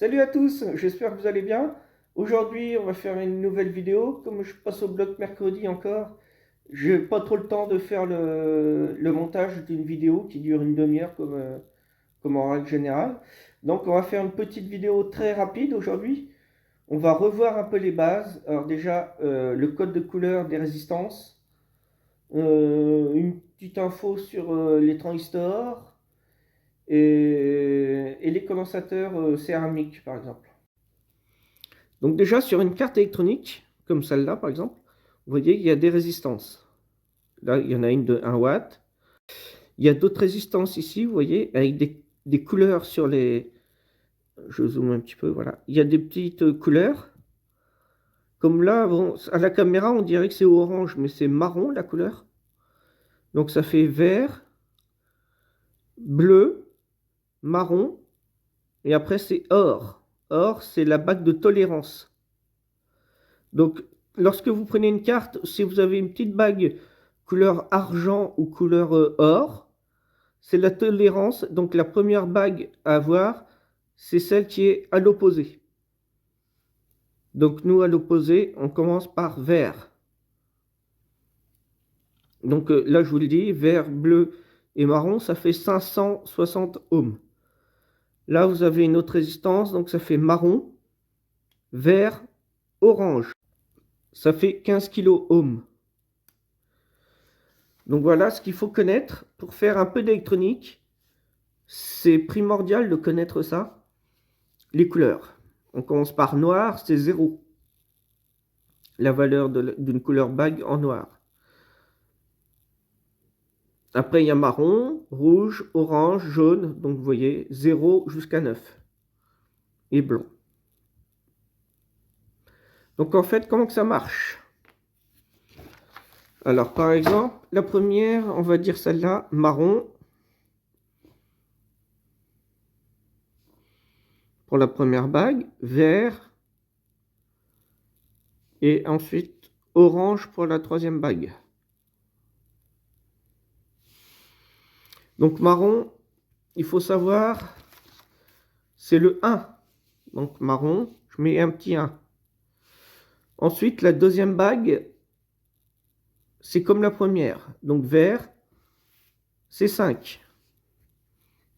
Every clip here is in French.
Salut à tous, j'espère que vous allez bien. Aujourd'hui, on va faire une nouvelle vidéo. Comme je passe au bloc mercredi encore, j'ai pas trop le temps de faire le montage d'une vidéo qui dure une demi-heure comme en règle générale. Donc, on va faire une petite vidéo très rapide aujourd'hui. On va revoir un peu les bases. Alors déjà, le code de couleur des résistances, une petite info sur les transistors et les condensateurs céramiques, par exemple. Donc déjà sur une carte électronique, comme celle-là par exemple, vous voyez il y a des résistances. Là, il y en a une de 1 watt. Il y a d'autres résistances ici, vous voyez, avec des couleurs sur les... Je zoome un petit peu, voilà. Il y a des petites couleurs. Comme là, bon, à la caméra, on dirait que c'est orange, mais c'est marron la couleur. Donc ça fait vert, bleu, marron, et après c'est or. Or, c'est la bague de tolérance. Donc, lorsque vous prenez une carte, si vous avez une petite bague couleur argent ou couleur or, c'est la tolérance. Donc, la première bague à avoir, c'est celle qui est à l'opposé. Donc, nous, à l'opposé, on commence par vert. Donc, là, je vous le dis, vert, bleu et marron, ça fait 560 ohms. Là, vous avez une autre résistance, donc ça fait marron, vert, orange. Ça fait 15 kOhms. Donc voilà ce qu'il faut connaître pour faire un peu d'électronique. C'est primordial de connaître ça. Les couleurs. On commence par noir, c'est 0. La valeur d'une couleur bague en noir. Après, il y a marron, rouge, orange, jaune. Donc vous voyez, 0 jusqu'à 9. Et blanc. Donc en fait, comment que ça marche? Alors par exemple, la première, on va dire celle-là, marron. Pour la première bague, vert. Et ensuite, orange pour la troisième bague. Donc marron, il faut savoir, c'est le 1. Donc marron, je mets un petit 1. Ensuite, la deuxième bague, c'est comme la première. Donc vert, c'est 5.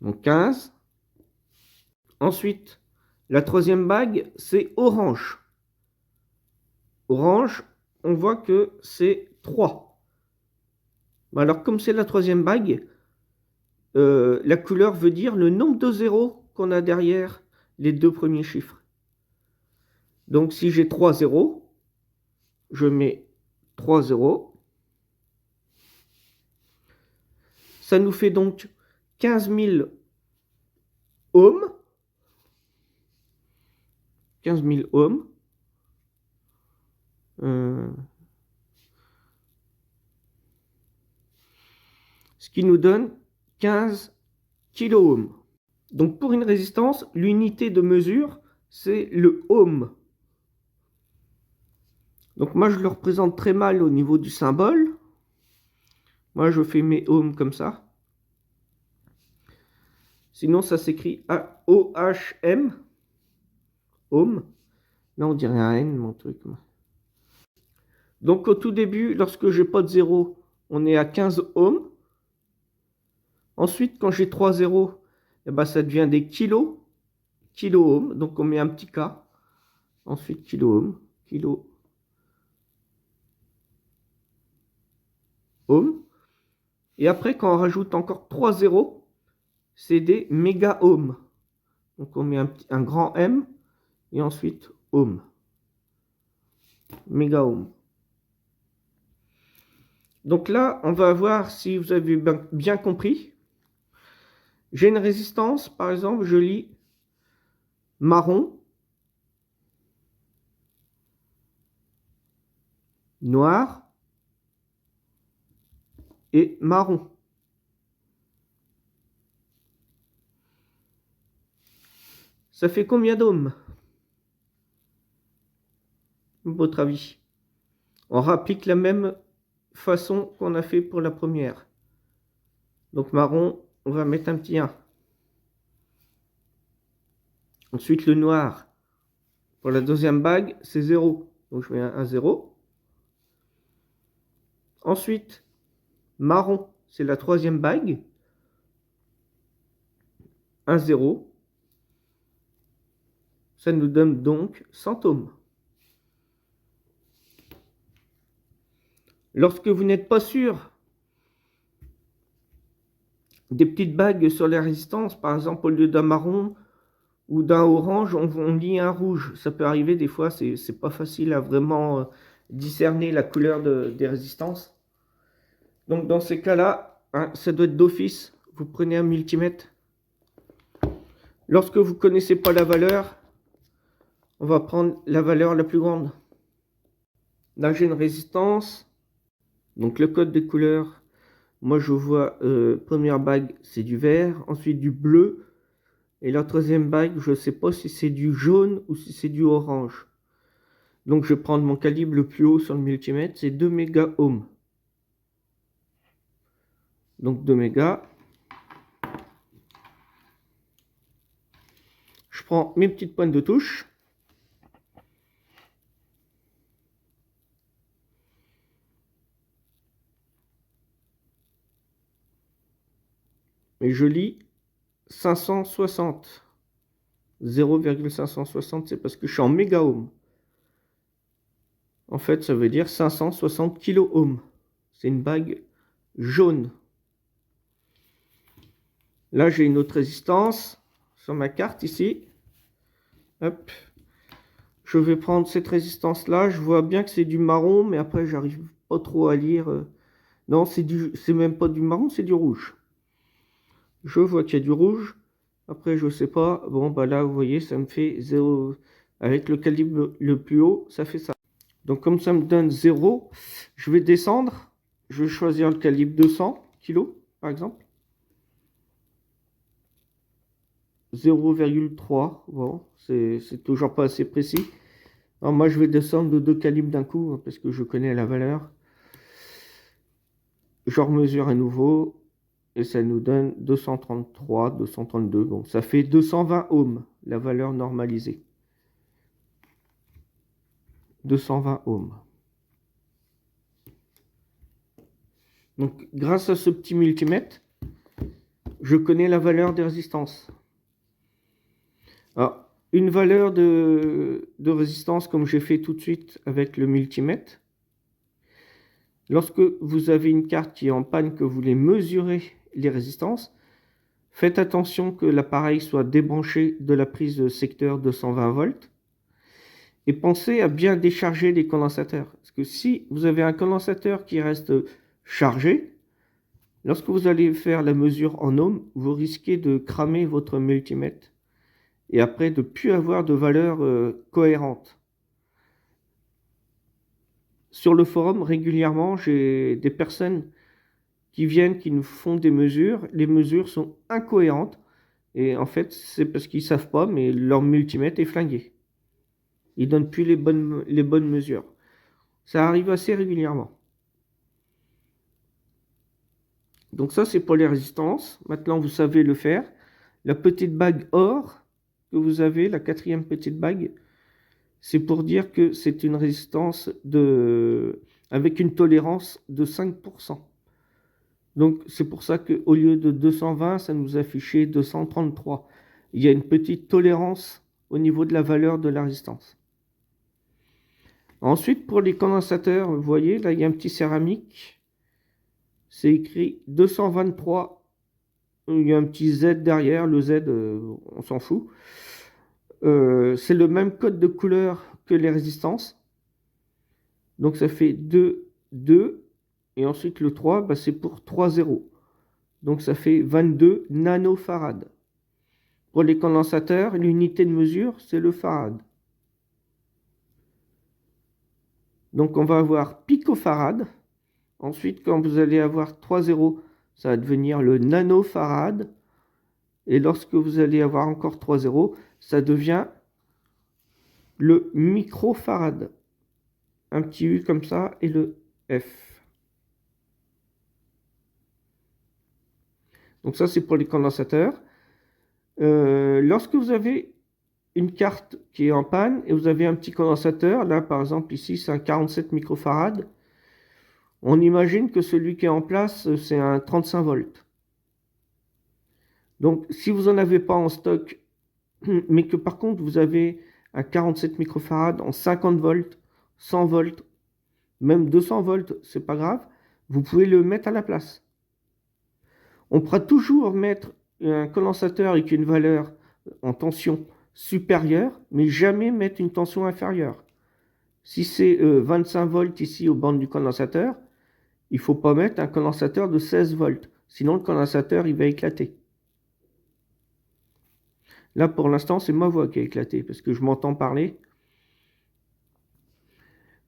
Donc 15. Ensuite, la troisième bague, c'est orange. Orange, on voit que c'est 3. Alors comme c'est la troisième bague, la couleur veut dire le nombre de zéros qu'on a derrière les deux premiers chiffres. Donc si j'ai 3 zéros, je mets 3 zéros. Ça nous fait donc 15 000 ohms. 15 000 ohms. Ce qui nous donne 15 kiloohms. Donc pour une résistance, l'unité de mesure, c'est le ohm. Donc moi, je le représente très mal au niveau du symbole. Moi, je fais mes ohms comme ça. Sinon, ça s'écrit O-H-M. Ohm. Là, on dirait un N, mon truc. Donc au tout début, lorsque j'ai pas de zéro, on est à 15 ohms. Ensuite, quand j'ai 3 zéros, eh ben, ça devient des kilo-ohms. Donc on met un petit K. Ensuite, kilo-ohms, kilo-ohms. Et après, quand on rajoute encore 3 zéros, c'est des méga-ohms. Donc on met un grand M et ensuite ohm. Méga-ohm. Donc là, on va voir si vous avez bien compris. J'ai une résistance, par exemple, je lis marron, noir et marron. Ça fait combien d'ohms, votre avis? On rapplique la même façon qu'on a fait pour la première. Donc marron, on va mettre un petit 1. Ensuite, le noir, pour la deuxième bague, c'est 0. Donc, je mets un 0. Ensuite, marron, c'est la troisième bague. Un 0. Ça nous donne donc 100 ohms. Lorsque vous n'êtes pas sûr des petites bagues sur les résistances, par exemple, au lieu d'un marron ou d'un orange, on lit un rouge. Ça peut arriver des fois, c'est pas facile à vraiment discerner la couleur des résistances. Donc dans ces cas-là, hein, ça doit être d'office. Vous prenez un multimètre. Lorsque vous ne connaissez pas la valeur, on va prendre la valeur la plus grande. Là, j'ai une résistance. Donc le code de couleur, moi je vois première bague, c'est du vert, ensuite du bleu. Et la troisième bague, je ne sais pas si c'est du jaune ou si c'est du orange. Donc je vais prendre mon calibre le plus haut sur le multimètre, c'est 2 méga-ohms. Donc 2 mégas. Je prends mes petites pointes de touche. Et je lis 560. 0,560, c'est parce que je suis en méga-ohms. En fait, ça veut dire 560 kilo-ohms. C'est une bague jaune. Là, j'ai une autre résistance sur ma carte ici. Hop. Je vais prendre cette résistance-là. Je vois bien que c'est du marron, mais après, j'arrive pas trop à lire. Non, c'est même pas du marron, c'est du rouge. Je vois qu'il y a du rouge. Après, je sais pas. Bon, bah là, vous voyez, ça me fait 0. Avec le calibre le plus haut, ça fait ça. Donc, comme ça me donne 0, je vais descendre. Je vais choisir le calibre 200 kg, par exemple. 0,3. Bon, c'est toujours pas assez précis. Alors, moi, je vais descendre de 2 calibres d'un coup, parce que je connais la valeur. Je remesure à nouveau. Et ça nous donne 233, 232. Bon, ça fait 220 ohms, la valeur normalisée. 220 ohms. Donc, grâce à ce petit multimètre, je connais la valeur des résistances. Alors, une valeur de résistance, comme j'ai fait tout de suite avec le multimètre, lorsque vous avez une carte qui est en panne, que vous voulez mesurer les résistances, faites attention que l'appareil soit débranché de la prise de secteur 220 volts. Et pensez à bien décharger les condensateurs. Parce que si vous avez un condensateur qui reste chargé, lorsque vous allez faire la mesure en ohms, vous risquez de cramer votre multimètre et après de ne plus avoir de valeur cohérente. Sur le forum, régulièrement, j'ai des personnes qui viennent, qui nous font des mesures. Les mesures sont incohérentes. Et en fait, c'est parce qu'ils ne savent pas, mais leur multimètre est flingué. Ils ne donnent plus les bonnes mesures. Ça arrive assez régulièrement. Donc ça, c'est pour les résistances. Maintenant, vous savez le faire. La petite bague or que vous avez, la quatrième petite bague, c'est pour dire que c'est une résistance avec une tolérance de 5%. Donc c'est pour ça qu'au lieu de 220, ça nous affichait 233. Il y a une petite tolérance au niveau de la valeur de la résistance. Ensuite, pour les condensateurs, vous voyez, là, il y a un petit céramique. C'est écrit 223. Il y a un petit Z derrière. Le Z, on s'en fout. C'est le même code de couleur que les résistances. Donc ça fait 2, 2. Et ensuite le 3, bah, c'est pour 3 zéros. Donc ça fait 22 nanofarad. Pour les condensateurs, l'unité de mesure, c'est le farad. Donc on va avoir picofarad. Ensuite, quand vous allez avoir 3 zéros, ça va devenir le nanofarad. Et lorsque vous allez avoir encore 3 zéros, ça devient le microfarad. Un petit U comme ça et le F. Donc ça, c'est pour les condensateurs. Lorsque vous avez une carte qui est en panne et vous avez un petit condensateur. Là, par exemple, ici, c'est un 47 microfarads. On imagine que celui qui est en place, c'est un 35 volts. Donc, si vous n'en avez pas en stock, mais que par contre, vous avez un 47 microfarads en 50 volts, 100 volts, même 200 volts, c'est pas grave, vous pouvez le mettre à la place. On pourra toujours mettre un condensateur avec une valeur en tension supérieure, mais jamais mettre une tension inférieure. Si c'est 25 volts ici aux bandes du condensateur, il ne faut pas mettre un condensateur de 16 volts. Sinon, le condensateur, il va éclater. Là, pour l'instant, c'est ma voix qui a éclaté parce que je m'entends parler.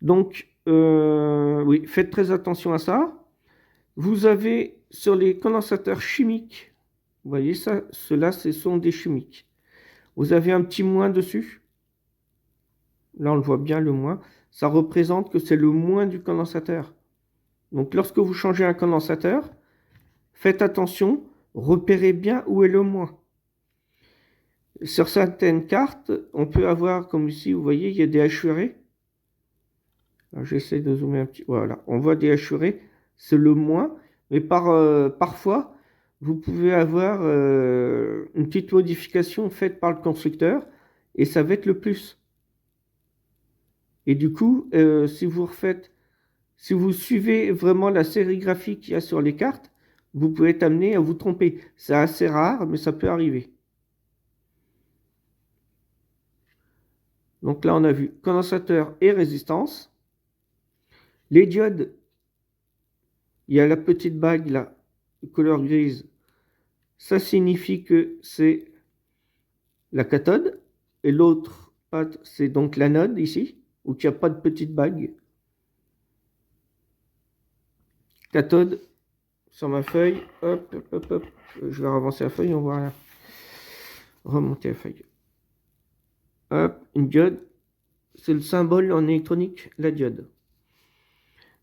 Donc, oui, faites très attention à ça. Vous avez sur les condensateurs chimiques, vous voyez ça, ceux-là, ce sont des chimiques. Vous avez un petit moins dessus. Là, on le voit bien, le moins. Ça représente que c'est le moins du condensateur. Donc, lorsque vous changez un condensateur, faites attention, repérez bien où est le moins. Sur certaines cartes, on peut avoir, comme ici, vous voyez, il y a des hachurés. J'essaie de zoomer un petit. Voilà, on voit des hachurés, c'est le moins. Mais parfois, vous pouvez avoir une petite modification faite par le constructeur et ça va être le plus. Et du coup, si vous suivez vraiment la sérigraphie qu'il y a sur les cartes, vous pouvez être amené à vous tromper. C'est assez rare, mais ça peut arriver. Donc là, on a vu condensateur et résistance. Les diodes, il y a la petite bague là, de couleur grise. Ça signifie que c'est la cathode. Et l'autre patte, c'est donc l'anode ici, où il n'y a pas de petite bague. Cathode, sur ma feuille, hop, hop, hop, hop. Je vais avancer la feuille, on voit rien. Remonter la feuille. Hop, une diode. C'est le symbole en électronique, la diode.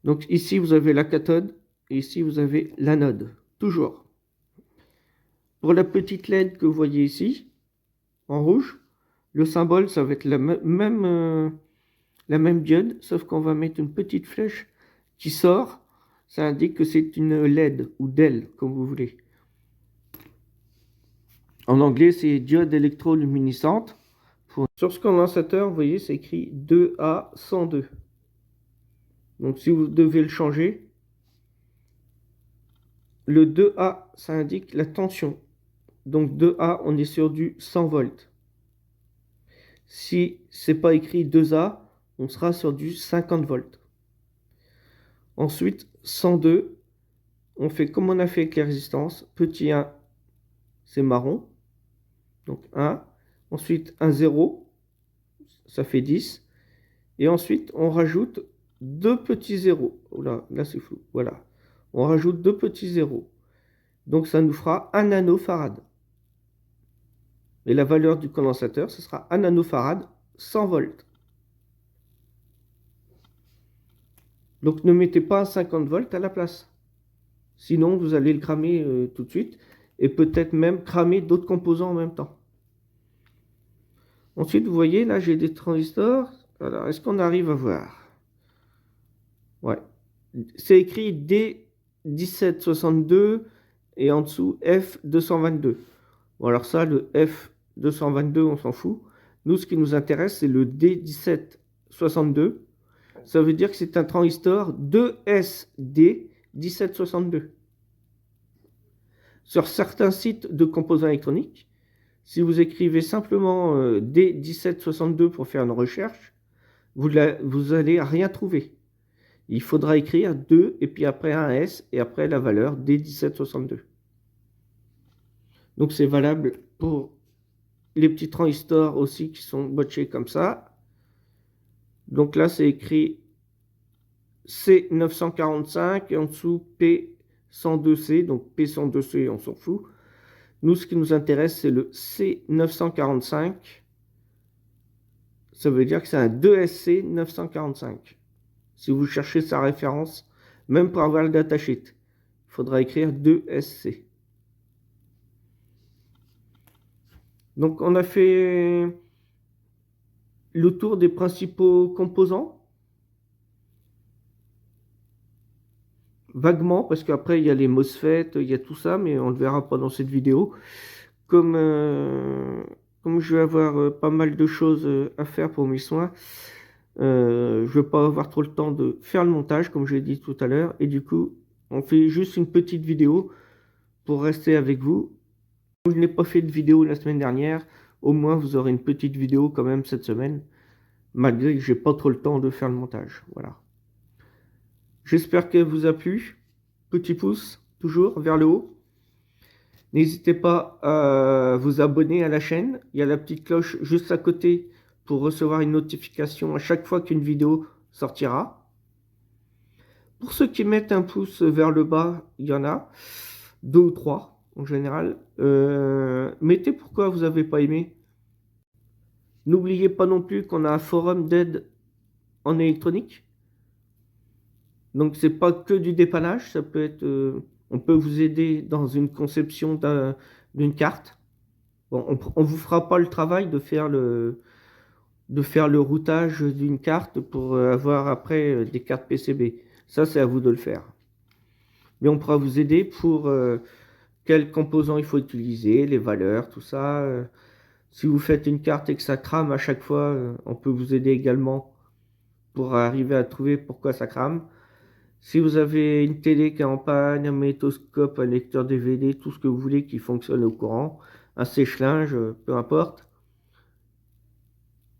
Donc ici, vous avez la cathode, et ici, vous avez l'anode. Toujours. Pour la petite LED que vous voyez ici, en rouge, le symbole, ça va être la même diode, sauf qu'on va mettre une petite flèche qui sort. Ça indique que c'est une LED ou DEL, comme vous voulez. En anglais, c'est diode électroluminescente. Sur ce condensateur, vous voyez, c'est écrit 2A102. Donc, si vous devez le changer, le 2A, ça indique la tension. Donc, 2A, on est sur du 100 volts. Si c'est pas écrit 2A, on sera sur du 50 volts. Ensuite, 102, on fait comme on a fait avec les résistances. Petit 1, c'est marron. Donc 1. Ensuite, un 0, ça fait 10. Et ensuite, on rajoute deux petits zéros. Oh là, là c'est flou. Voilà. On rajoute deux petits zéros. Donc ça nous fera 1 nanofarad. Et la valeur du condensateur, ce sera 1 nanofarad, 100 volts. Donc ne mettez pas 50 volts à la place. Sinon, vous allez le cramer tout de suite. Et peut-être même cramer d'autres composants en même temps. Ensuite, vous voyez, là, j'ai des transistors. Alors, est-ce qu'on arrive à voir? Ouais. C'est écrit D1762 et en dessous F222. Bon, alors ça, le F222, on s'en fout. Nous, ce qui nous intéresse, c'est le D1762. Ça veut dire que c'est un transistor 2SD1762. Sur certains sites de composants électroniques, si vous écrivez simplement D1762 pour faire une recherche, vous n'allez rien trouver. Il faudra écrire 2 et puis après un S et après la valeur D1762. Donc c'est valable pour les petits transistors aussi qui sont botchés comme ça. Donc là c'est écrit C945 et en dessous P102C. Donc P102C on s'en fout. Nous ce qui nous intéresse c'est le C945. Ça veut dire que c'est un 2SC 945. Si vous cherchez sa référence, même pour avoir le datasheet, il faudra écrire 2SC. Donc on a fait le tour des principaux composants. Vaguement, parce qu'après il y a les MOSFET, il y a tout ça, mais on ne le verra pas dans cette vidéo. Comme je vais avoir pas mal de choses à faire pour mes soins, je ne vais pas avoir trop le temps de faire le montage, comme je l'ai dit tout à l'heure. Et du coup, on fait juste une petite vidéo pour rester avec vous. Comme je n'ai pas fait de vidéo la semaine dernière, au moins vous aurez une petite vidéo quand même cette semaine, malgré que j'ai pas trop le temps de faire le montage. Voilà. J'espère qu'elle vous a plu. Petit pouce, toujours vers le haut. N'hésitez pas à vous abonner à la chaîne. Il y a la petite cloche juste à côté pour recevoir une notification à chaque fois qu'une vidéo sortira. Pour ceux qui mettent un pouce vers le bas, il y en a 2 ou 3 en général. Mettez pourquoi vous n'avez pas aimé. N'oubliez pas non plus qu'on a un forum d'aide en électronique. Donc c'est pas que du dépannage, ça peut être, on peut vous aider dans une conception d'une carte. Bon, on vous fera pas le travail de faire le routage d'une carte pour avoir après des cartes PCB. Ça c'est à vous de le faire. Mais on pourra vous aider pour quels composants il faut utiliser, les valeurs, tout ça. Si vous faites une carte et que ça crame à chaque fois, on peut vous aider également pour arriver à trouver pourquoi ça crame. Si vous avez une télé qui est en panne, un magnétoscope, un lecteur DVD, tout ce que vous voulez qui fonctionne au courant, un sèche-linge, peu importe,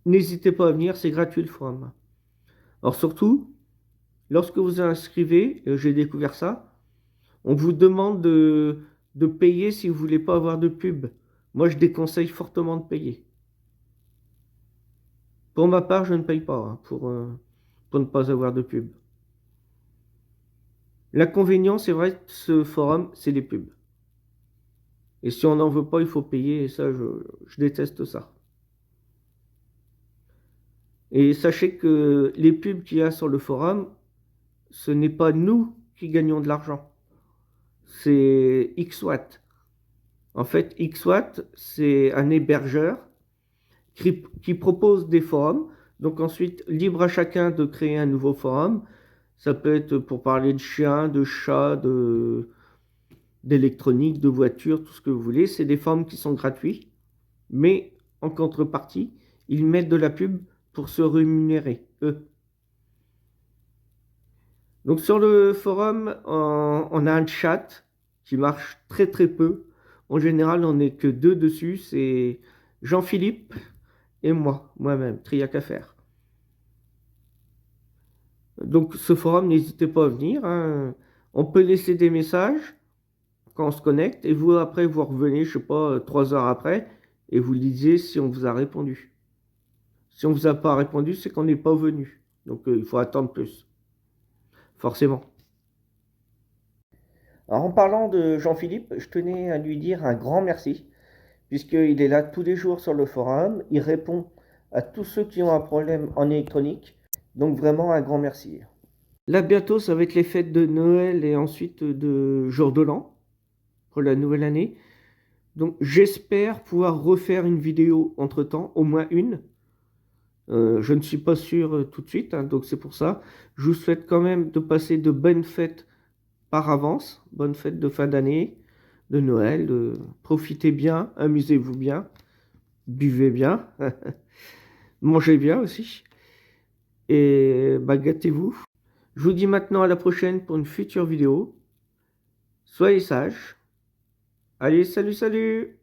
n'hésitez pas à venir, c'est gratuit le forum. Alors surtout, lorsque vous vous inscrivez, j'ai découvert ça, on vous demande de payer si vous ne voulez pas avoir de pub. Moi, je déconseille fortement de payer. Pour ma part, je ne paye pas hein, pour ne pas avoir de pub. L'inconvénient, c'est vrai, de ce forum, c'est les pubs. Et si on n'en veut pas, il faut payer, et ça, je déteste ça. Et sachez que les pubs qu'il y a sur le forum, ce n'est pas nous qui gagnons de l'argent. C'est XWatt. En fait, XWatt, c'est un hébergeur qui propose des forums. Donc ensuite, libre à chacun de créer un nouveau forum. Ça peut être pour parler de chiens, de chats, d'électronique, de voitures, tout ce que vous voulez. C'est des forums qui sont gratuits. Mais en contrepartie, ils mettent de la pub pour se rémunérer, eux. Donc sur le forum, on a un chat qui marche très très peu. En général, on n'est que 2 dessus, c'est Jean-Philippe et moi-même, Triac à faire. Donc ce forum, n'hésitez pas à venir, hein. On peut laisser des messages quand on se connecte et vous après vous revenez, je sais pas, 3 heures après et vous lisez si on vous a répondu. Si on vous a pas répondu, c'est qu'on n'est pas venu. Donc il faut attendre plus, forcément. Alors en parlant de Jean-Philippe, je tenais à lui dire un grand merci, puisqu'il est là tous les jours sur le forum, il répond à tous ceux qui ont un problème en électronique, donc vraiment un grand merci. Là bientôt ça va être les fêtes de Noël et ensuite de Jour de l'An, pour la nouvelle année. Donc j'espère pouvoir refaire une vidéo entre-temps, au moins une. Je ne suis pas sûr tout de suite, hein, donc c'est pour ça. Je vous souhaite quand même de passer de bonnes fêtes par avance. Bonne fête de fin d'année, de Noël. Profitez bien, amusez-vous bien, buvez bien, mangez bien aussi. Et bah, gâtez-vous. Je vous dis maintenant à la prochaine pour une future vidéo. Soyez sages. Allez, salut, salut!